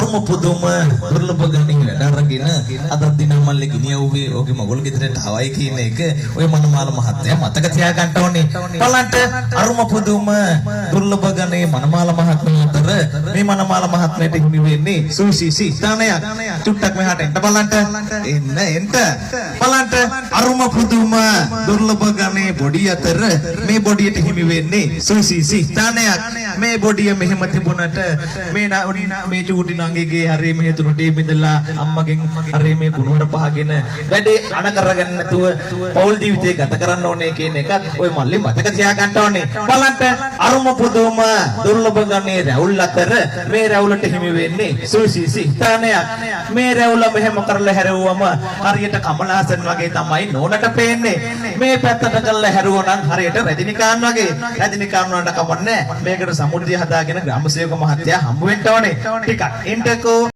අරුම පුදුම දුර්ලභ ගණන් වැඩරගෙන අද දින මල්ලේ ගිනියුවේ ඔගේ මගුල් ගෙදරට ආවයි කියන එක ඔය මනමාල මහත්තයා මතක තියාගන්න ඕනේ. බලන්න අරුම පුදුම දුර්ලභ ගණේ මනමාල මහත්මිය අතර මේ මනමාල මහත්මයට හිමි වෙන්නේ සුවිශේෂී ස්ථානයක්. චුට්ටක් මෙහාට එන්න බලන්න. එන්න බලන්න අරුම පුදුම දුර්ලභ ගණේ බොඩි අතර මේ බොඩියට හිමි වෙන්නේ සුවිශේෂී ස්ථානයක්. මේ බොඩිය මෙහෙම තිබුණට මේ චූටි නංගිගේ හරි මේ තුරුටි බිඳලා අම්මගෙන් හරි මේ කුණුවර පහගෙන වැඩේ අණ කරගන්න නැතුව පෞල් ජීවිතේ ගත කරන්න ඕනේ කියන එකත් ඔය මල්ලි මතක තියාගන්න ඕනේ. බලන්න අරුම පුදුම දුර්ලභ ගණේ රැවුල් අතර මේ රැවුලට හිමි වෙන්නේ සුවිශේෂී ස්ථානයක්. මේ රැවුල මෙහෙම කරලා හැරුවම හරියට කමලහසන් වගේ තමයි නෝනට පේන්නේ. මේ පැත්තට කරලා හැරුවොනම් හරියට රජිනිකාන් වගේ. රජිනිකාන් වලට කමන්නේ මේකට සමුද්‍රය හදාගෙන ග්‍රාම සේවක මහත්තයා හම්බ වෙන්න ඕනේ. ටිකක් එන්නකෝ.